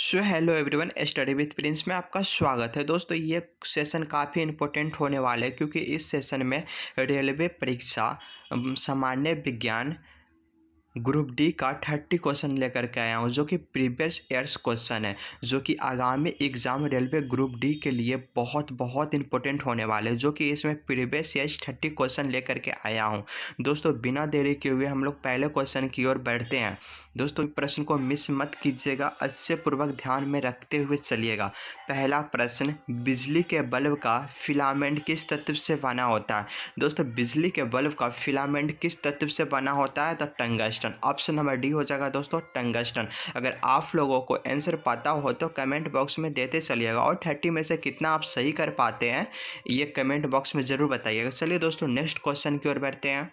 So hello everyone, study with Prince में आपका स्वागत है। दोस्तों ये सेशन काफ़ी इम्पोर्टेंट होने वाला है क्योंकि इस सेशन में रेलवे परीक्षा सामान्य विज्ञान ग्रुप डी का 30 क्वेश्चन लेकर के आया हूँ, जो कि प्रीवियस ईयर्स क्वेश्चन है, जो कि आगामी एग्ज़ाम रेलवे ग्रुप डी के लिए बहुत बहुत इंपॉर्टेंट होने वाले हैं, जो कि इसमें प्रीवियस ईयर्स 30 क्वेश्चन लेकर के आया हूँ। दोस्तों बिना देरी किए हुए हम लोग पहले क्वेश्चन की ओर बढ़ते हैं। दोस्तों प्रश्न को मिस मत कीजिएगा, अच्छे पूर्वक ध्यान में रखते हुए चलिएगा। पहला प्रश्न, बिजली के बल्ब का फिलामेंट किस तत्व से बना होता है? दोस्तों बिजली के बल्ब का फिलामेंट किस तत्व से बना होता है? तो टंगस्टन। ऑप्शन नंबर डी हो जाएगा दोस्तों, टंगस्टन। अगर आप लोगों को आंसर पता हो तो कमेंट बॉक्स में देते चलिएगा, और 30 में से कितना आप सही कर पाते हैं ये कमेंट बॉक्स में ज़रूर बताइएगा। चलिए दोस्तों नेक्स्ट क्वेश्चन की ओर बढ़ते हैं।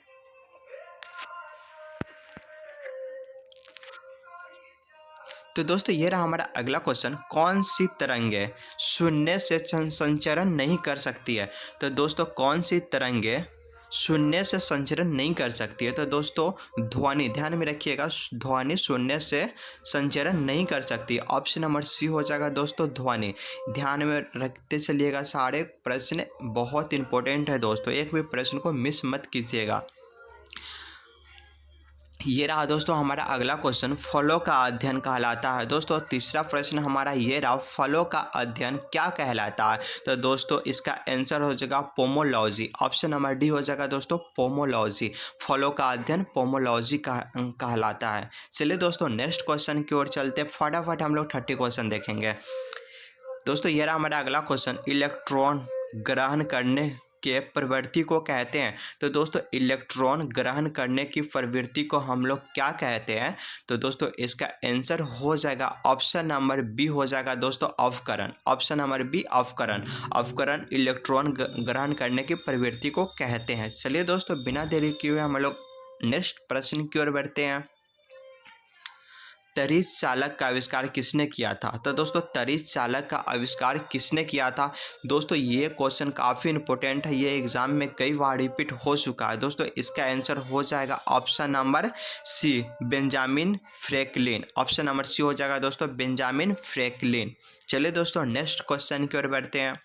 तो दोस्तों ये रहा हमारा अगला क्वेश्चन, कौन सी तरंगे शून्य से संचरण नहीं कर सकती है? तो दोस्तों कौन सी तरंगे शून्य से संचरण नहीं कर सकती है? तो दोस्तों ध्वनि, ध्यान में रखिएगा, ध्वनि शून्य से संचरण नहीं कर सकती। ऑप्शन नंबर सी हो जाएगा दोस्तों, ध्वनि। ध्यान में रखते चलिएगा, सारे प्रश्न बहुत इंपॉर्टेंट है दोस्तों, एक भी प्रश्न को मिस मत कीजिएगा। ये रहा दोस्तों हमारा अगला क्वेश्चन, फलों का अध्ययन कहलाता है। दोस्तों तीसरा प्रश्न हमारा ये रहा, फलों का अध्ययन क्या कहलाता है? तो दोस्तों इसका आंसर हो जाएगा पोमोलॉजी। ऑप्शन नंबर डी हो जाएगा दोस्तों, पोमोलॉजी। फलों का अध्ययन पोमोलॉजी कहलाता है। चलिए दोस्तों नेक्स्ट क्वेश्चन की ओर चलते, फटाफट हम लोग 30 क्वेश्चन देखेंगे। दोस्तों ये रहा हमारा अगला क्वेश्चन, इलेक्ट्रॉन ग्रहण करने के प्रवृत्ति को कहते हैं। तो दोस्तों इलेक्ट्रॉन ग्रहण करने की प्रवृत्ति को हम लोग क्या कहते हैं? तो दोस्तों इसका आंसर हो जाएगा ऑप्शन नंबर बी हो जाएगा दोस्तों, अवकरण। ऑप्शन नंबर बी, अवकरण। अवकरण इलेक्ट्रॉन ग्रहण करने की प्रवृत्ति को कहते हैं। चलिए दोस्तों बिना देरी किए हुए हम लोग नेक्स्ट प्रश्न की ओर बढ़ते हैं। तड़ित चालक का आविष्कार किसने किया था? तो दोस्तों तड़ित चालक का आविष्कार किसने किया था? दोस्तों ये क्वेश्चन काफ़ी इंपॉर्टेंट है, ये एग्जाम में कई बार रिपीट हो चुका है। दोस्तों इसका आंसर हो जाएगा option number C, Benjamin Franklin. Option number C हो जाएगा दोस्तों, बेंजामिन फ्रैंकलिन। चलिए दोस्तों नेक्स्ट क्वेश्चन की ओर बढ़ते हैं।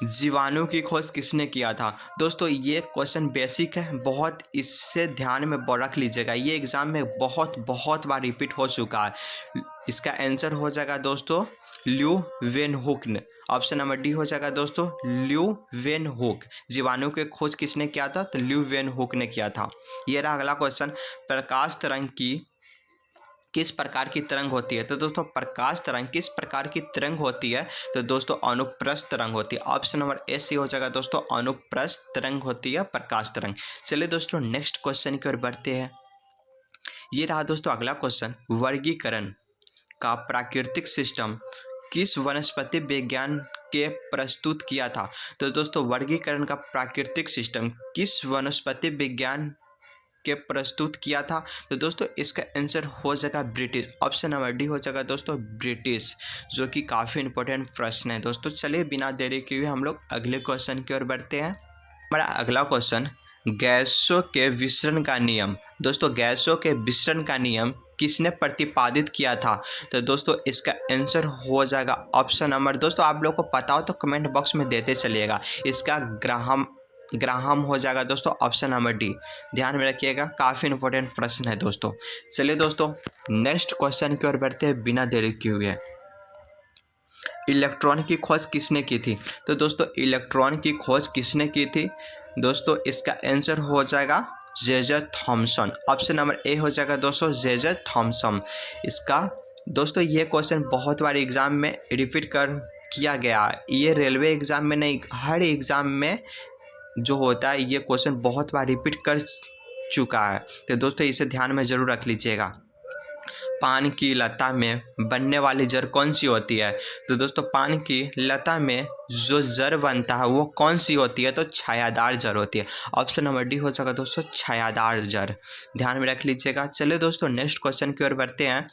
जीवाणु की खोज किसने किया था? दोस्तों ये क्वेश्चन बेसिक है, बहुत इससे ध्यान में रख लीजिएगा, ये एग्जाम में बहुत बार रिपीट हो चुका है। इसका आंसर हो जाएगा दोस्तों ल्यू वेन हुक ने। ऑप्शन नंबर डी हो जाएगा दोस्तों, ल्यू वेन हुक। जीवाणु की खोज किसने किया था? तो ल्यू वेन हुक ने किया था। ये रहा अगला क्वेश्चन, प्रकाश तरंग की किस प्रकार की तरंग होती है? तो दोस्तों प्रकाश तरंग किस प्रकार की तरंग होती है? तो दोस्तों अनुप्रस्थ तरंग होती है। ऑप्शन नंबर ए सी हो जाएगा दोस्तों, अनुप्रस्थ तरंग होती है प्रकाश तरंग। चलिए दोस्तों नेक्स्ट क्वेश्चन की ओर बढ़ते हैं। ये रहा दोस्तों अगला क्वेश्चन, वर्गीकरण का प्राकृतिक सिस्टम किस वनस्पति विज्ञान के प्रस्तुत किया था? तो दोस्तों वर्गीकरण का प्राकृतिक सिस्टम किस वनस्पति विज्ञान के प्रस्तुत किया था? तो दोस्तों इसका आंसर हो जाएगा ब्रिटिश। ऑप्शन नंबर डी हो जाएगा दोस्तों, ब्रिटिश, जो कि काफ़ी इंपॉर्टेंट प्रश्न है दोस्तों। चलिए बिना देरी किए हम लोग अगले क्वेश्चन की ओर बढ़ते हैं। हमारा अगला क्वेश्चन, गैसों के विसरण का नियम। दोस्तों गैसों के विसरण का नियम किसने प्रतिपादित किया था? तो दोस्तों इसका आंसर हो जाएगा ऑप्शन नंबर, दोस्तों आप लोग को पता हो तो कमेंट बॉक्स में देते चलिएगा, इसका ग्राहम हो जाएगा दोस्तों, ऑप्शन नंबर डी। ध्यान में रखिएगा, काफ़ी इंपॉर्टेंट प्रश्न है दोस्तों। चलिए दोस्तों नेक्स्ट क्वेश्चन की ओर बढ़ते हैं बिना देरी किए हुए। इलेक्ट्रॉन की खोज किसने की थी? तो दोस्तों इलेक्ट्रॉन की खोज किसने की थी? दोस्तों इसका आंसर हो जाएगा J Thomson. Option number A हो जाएगा दोस्तों, जे थॉमसन। इसका दोस्तों ये क्वेश्चन बहुत बार एग्जाम में रिपीट किया गया है, ये रेलवे एग्जाम में नहीं, हर एग्जाम में जो होता है ये क्वेश्चन बहुत बार रिपीट कर चुका है, तो दोस्तों इसे ध्यान में ज़रूर रख लीजिएगा। पान की लता में बनने वाली जड़ कौन सी होती है? तो दोस्तों पान की लता में जो जड़ बनता है वो कौन सी होती है? तो छायादार जड़ होती है। ऑप्शन नंबर डी हो जाएगा दोस्तों, छायादार जड़। ध्यान में रख लीजिएगा। चलिए दोस्तों नेक्स्ट क्वेश्चन की ओर बढ़ते हैं।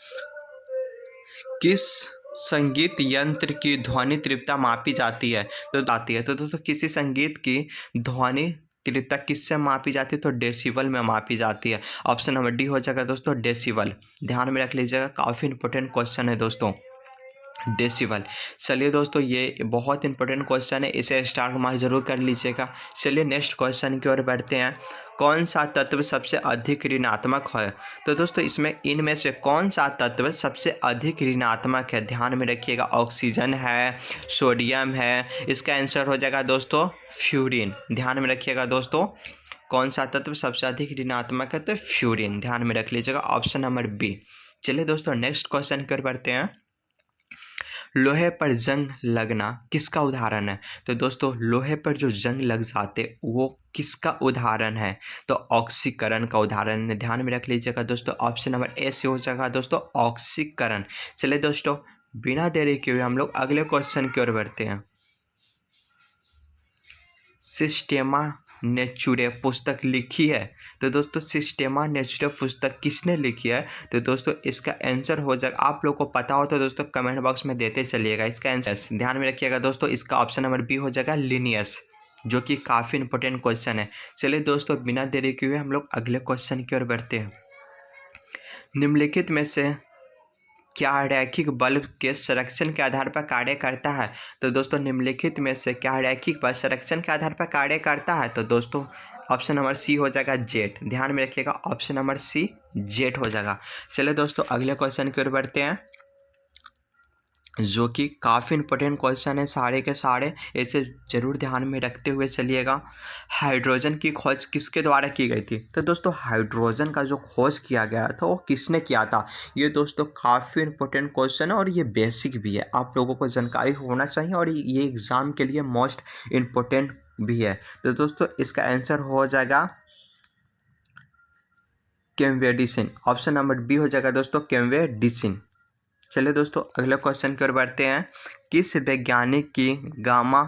किस संगीत यंत्र की ध्वनि तीव्रता मापी जाती है? तो दोस्तों किसी संगीत की ध्वनि तीव्रता किससे मापी जाती है? तो डेसिबल में मापी जाती है। ऑप्शन नंबर डी हो जाएगा दोस्तों डेसिबल। ध्यान में रख लीजिएगा, काफ़ी इंपॉर्टेंट क्वेश्चन है दोस्तों, डेसिबल। चलिए दोस्तों, ये बहुत इंपॉर्टेंट क्वेश्चन है, इसे स्टार मार्क जरूर कर लीजिएगा। चलिए नेक्स्ट क्वेश्चन की ओर बढ़ते हैं। कौन सा तत्व सबसे अधिक ऋणात्मक है? तो दोस्तों इसमें इनमें से कौन सा तत्व सबसे अधिक ऋणात्मक है? ध्यान में रखिएगा, ऑक्सीजन है, सोडियम है। इसका आंसर हो जाएगा दोस्तों फ्यूरिन। ध्यान में रखिएगा दोस्तों, कौन सा तत्व सबसे अधिक ऋणात्मक है? तो फ्यूरिन। ध्यान में रख लीजिएगा, ऑप्शन नंबर बी। चलिए दोस्तों नेक्स्ट क्वेश्चन की ओर बढ़ते हैं। लोहे पर जंग लगना किसका उदाहरण है? तो दोस्तों लोहे पर जो जंग लग जाते वो किसका उदाहरण है? तो ऑक्सीकरण का उदाहरण है। ध्यान में रख लीजिएगा दोस्तों, ऑप्शन नंबर ए से हो जाएगा दोस्तों ऑक्सीकरण। चलिए दोस्तों, बिना देरी किए हुए हम लोग अगले क्वेश्चन की ओर बढ़ते हैं। सिस्टेमा नेचुरे पुस्तक लिखी है, तो दोस्तों सिस्टेमा नेचुरे पुस्तक किसने लिखी है? तो दोस्तों इसका आंसर हो जाएगा, आप लोगों को पता हो तो दोस्तों कमेंट बॉक्स में देते चलिएगा। इसका आंसर ध्यान में रखिएगा दोस्तों, इसका ऑप्शन नंबर बी हो जाएगा लिनियस, जो कि काफ़ी इंपॉर्टेंट क्वेश्चन है। चलिए दोस्तों, बिना देरी किए हुए हम लोग अगले क्वेश्चन की ओर बढ़ते हैं। निम्नलिखित में से क्या रैखिक बल के संरक्षण के आधार पर कार्य करता है? तो दोस्तों निम्नलिखित में से क्या रैखिक बल संरक्षण के आधार पर कार्य करता है? तो दोस्तों ऑप्शन नंबर सी हो जाएगा जेट। ध्यान में रखिएगा, ऑप्शन नंबर सी जेट हो जाएगा। चलिए दोस्तों अगले क्वेश्चन की ओर बढ़ते हैं, जो कि काफ़ी इंपॉर्टेंट क्वेश्चन है सारे के सारे, इसे जरूर ध्यान में रखते हुए चलिएगा। हाइड्रोजन की खोज किसके द्वारा की गई थी? तो दोस्तों हाइड्रोजन का जो खोज किया गया था वो किसने किया था? ये दोस्तों काफ़ी इंपॉर्टेंट क्वेश्चन है और ये बेसिक भी है, आप लोगों को जानकारी होना चाहिए और ये एग्ज़ाम के लिए मोस्ट इम्पोर्टेंट भी है। तो दोस्तों इसका आंसर हो जाएगा केम्वेडिसिन। ऑप्शन नंबर बी हो जाएगा दोस्तों केम्वेडिसिन। चलिए दोस्तों अगले क्वेश्चन की ओर बढ़ते हैं। किस वैज्ञानिक की गामा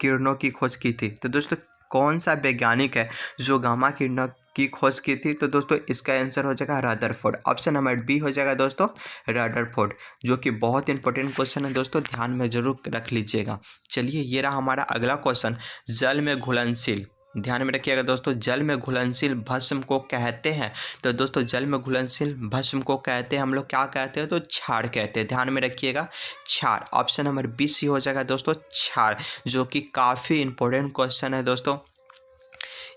किरणों की खोज की थी? तो दोस्तों कौन सा वैज्ञानिक है जो गामा किरणों की खोज की थी? तो दोस्तों इसका आंसर हो जाएगा रदरफोर्ड। ऑप्शन नंबर बी हो जाएगा दोस्तों रदरफोर्ड, जो कि बहुत इंपॉर्टेंट क्वेश्चन है दोस्तों, ध्यान में जरूर रख लीजिएगा। चलिए ये रहा हमारा अगला क्वेश्चन, जल में घुलनशील। ध्यान में रखिएगा दोस्तों, जल में घुलनशील भस्म को कहते हैं। तो दोस्तों जल में घुलनशील भस्म को कहते हैं हम लोग क्या कहते हैं? तो क्षार कहते हैं। ध्यान में रखिएगा क्षार। ऑप्शन नंबर बी सी हो जाएगा दोस्तों क्षार, जो कि काफ़ी इंपॉर्टेंट क्वेश्चन है दोस्तों।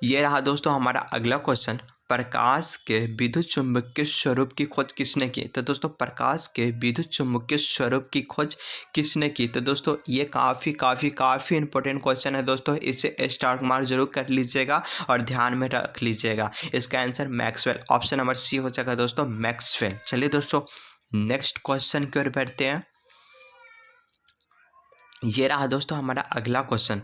ये रहा दोस्तों हमारा अगला क्वेश्चन, प्रकाश के विद्युत चुंबकीय स्वरूप की खोज किसने की? तो दोस्तों प्रकाश के विद्युत चुंबकीय स्वरूप की खोज किसने की? तो दोस्तों ये काफ़ी इंपॉर्टेंट क्वेश्चन है दोस्तों, इसे स्टार मार्क जरूर कर लीजिएगा और ध्यान में रख लीजिएगा। इसका answer Maxwell. Option number C हो जाएगा दोस्तों मैक्सवेल। चलिए दोस्तों नेक्स्ट क्वेश्चन की ओर बढ़ते हैं। ये रहा दोस्तों हमारा अगला क्वेश्चन,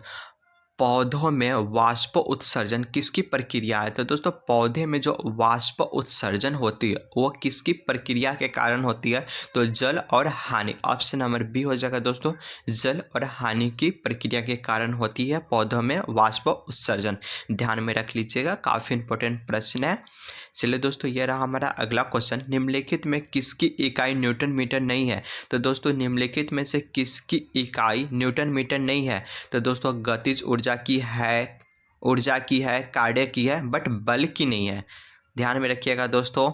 पौधों में वाष्प उत्सर्जन किसकी प्रक्रिया है? तो दोस्तों पौधे में जो वाष्प उत्सर्जन होती है वो किसकी प्रक्रिया के कारण होती है? तो जल और हानि। ऑप्शन नंबर बी हो जाएगा दोस्तों जल और हानि की प्रक्रिया के कारण होती है पौधों में वाष्प उत्सर्जन। ध्यान में रख लीजिएगा, काफ़ी इंपॉर्टेंट प्रश्न है। चलिए दोस्तों ये रहा हमारा अगला क्वेश्चन, निम्नलिखित में किसकी इकाई न्यूटन मीटर नहीं है? तो दोस्तों निम्नलिखित में से किसकी इकाई न्यूटन मीटर नहीं है? तो दोस्तों गतिज ऊर्जा की है, कार्य की है, बट बल की नहीं है। ध्यान में रखिएगा दोस्तों,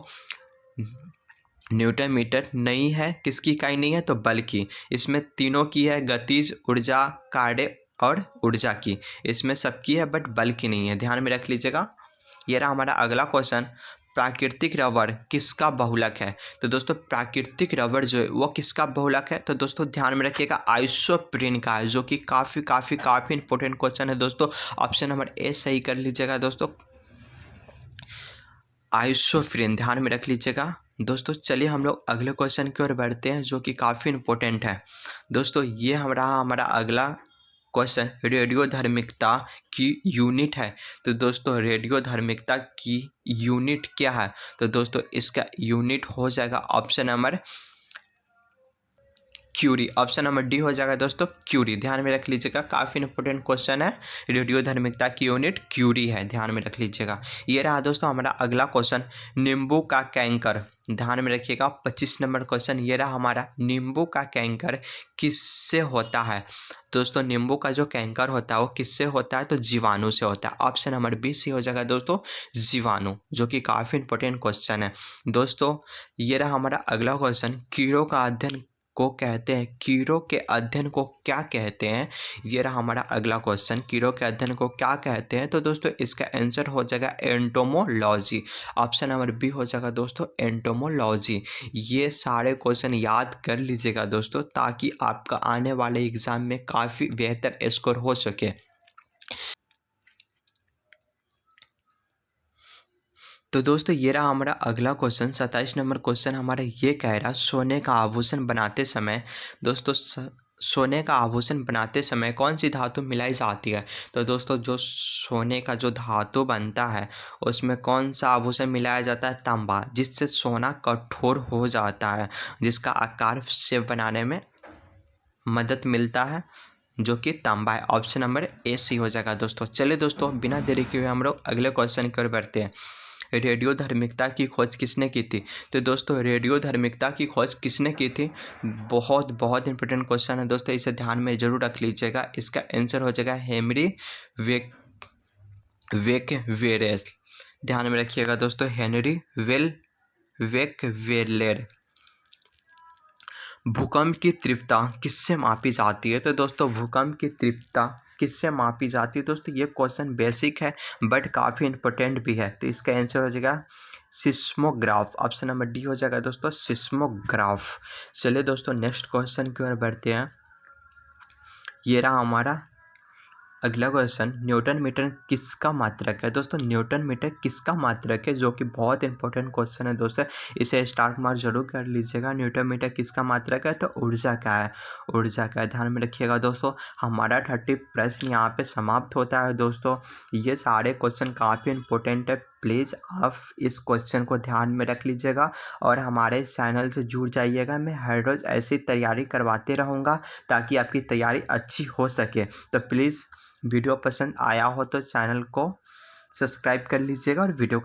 न्यूटन मीटर नहीं है, किसकी इकाई नहीं है? तो बल की। इसमें तीनों की है, गतिज ऊर्जा, कार्य और ऊर्जा की, इसमें सबकी है बट बल की नहीं है। ध्यान में रख लीजिएगा। यह रहा हमारा अगला क्वेश्चन, प्राकृतिक रबर किसका बहुलक है? तो दोस्तों प्राकृतिक रबर जो है वो किसका बहुलक है? तो दोस्तों ध्यान में रखिएगा आइसोप्रीन का है, जो कि काफ़ी इंपॉर्टेंट क्वेश्चन है दोस्तों। ऑप्शन नंबर ए सही कर लीजिएगा दोस्तों आइसोप्रीन। ध्यान में रख लीजिएगा दोस्तों। चलिए हम लोग अगले क्वेश्चन की ओर बढ़ते हैं, जो कि काफ़ी इंपॉर्टेंट है दोस्तों। ये हमारा अगला क्वेश्चन, रेडियो धार्मिकता की यूनिट है। तो दोस्तों रेडियो धार्मिकता की यूनिट क्या है? तो दोस्तों इसका यूनिट हो जाएगा option number Curie. Option number D हो जाएगा दोस्तों क्यूरी। ध्यान में रख लीजिएगा, काफ़ी इंपॉर्टेंट क्वेश्चन है। रेडियोधर्मिता की यूनिट क्यूरी है, ध्यान में रख लीजिएगा। ये रहा दोस्तों हमारा अगला क्वेश्चन, नींबू का कैंकर। ध्यान में रखिएगा 25 नंबर क्वेश्चन ये रहा हमारा, नींबू का कैंकर किससे होता है। दोस्तों नींबू का जो कैंकर होता है वो किससे होता है, तो जीवाणु से होता है। ऑप्शन नंबर बी सी हो जाएगा दोस्तों जीवाणु, जो कि काफ़ी इंपॉर्टेंट क्वेश्चन है। दोस्तों ये रहा हमारा अगला क्वेश्चन, कीड़ों का अध्ययन को कहते हैं, कीड़ों के अध्ययन को क्या कहते हैं। ये रहा हमारा अगला क्वेश्चन, कीड़ों के अध्ययन को क्या कहते हैं। तो दोस्तों इसका आंसर हो जाएगा एंटोमोलॉजी। ऑप्शन नंबर बी हो जाएगा दोस्तों एंटोमोलॉजी। ये सारे क्वेश्चन याद कर लीजिएगा दोस्तों, ताकि आपका आने वाले एग्जाम में काफ़ी बेहतर स्कोर हो सके। तो दोस्तों ये रहा हमारा अगला क्वेश्चन, 27 नंबर क्वेश्चन हमारा ये कह रहा, सोने का आभूषण बनाते समय दोस्तों सोने का आभूषण बनाते समय कौन सी धातु मिलाई जाती है। तो दोस्तों जो सोने का जो धातु बनता है उसमें कौन सा आभूषण मिलाया जाता है, तांबा, जिससे सोना कठोर हो जाता है, जिसका आकार शेप बनाने में मदद मिलता है, जो कि तांबा है। ऑप्शन नंबर ए सी हो जाएगा दोस्तों। चलिए दोस्तों बिना देरी किए हुए हम लोग अगले क्वेश्चन की ओर बढ़ते हैं। रेडियोधर्मिता की खोज किसने की थी। तो दोस्तों रेडियोधर्मिता की खोज किसने की थी, बहुत बहुत इंपॉर्टेंट क्वेश्चन है दोस्तों, इसे ध्यान में जरूर रख लीजिएगा। इसका आंसर हो जाएगा हेनरी वेकवेरेल। ध्यान में रखिएगा दोस्तों, हेनरी वेकवेरेल। भूकंप की तीव्रता किससे मापी जाती है। तो दोस्तों भूकंप की तीव्रता किससे मापी जाती है। दोस्तों ये क्वेश्चन बेसिक है बट काफ़ी इंपॉर्टेंट भी है। तो इसका आंसर हो जाएगा सिस्मोग्राफ। ऑप्शन नंबर डी हो जाएगा दोस्तों सिस्मोग्राफ। चलिए दोस्तों नेक्स्ट क्वेश्चन की ओर बढ़ते हैं। ये रहा हमारा अगला क्वेश्चन, न्यूटन मीटर किसका मात्रक है। दोस्तों न्यूटन मीटर किसका मात्रक है, जो कि बहुत इंपॉर्टेंट क्वेश्चन है दोस्तों, इसे स्टार मार्क जरूर कर लीजिएगा। न्यूटन मीटर किसका मात्रक है, तो ऊर्जा का है, ऊर्जा का है। ध्यान में रखिएगा दोस्तों। हमारा 30 प्रश्न यहाँ पे समाप्त होता है दोस्तों। ये सारे क्वेश्चन काफ़ी इंपॉर्टेंट है, प्लीज़ आप इस क्वेश्चन को ध्यान में रख लीजिएगा और हमारे चैनल से जुड़ जाइएगा। मैं हर रोज़ ऐसी तैयारी करवाते रहूँगा ताकि आपकी तैयारी अच्छी हो सके। तो प्लीज़ वीडियो पसंद आया हो तो चैनल को सब्सक्राइब कर लीजिएगा और वीडियो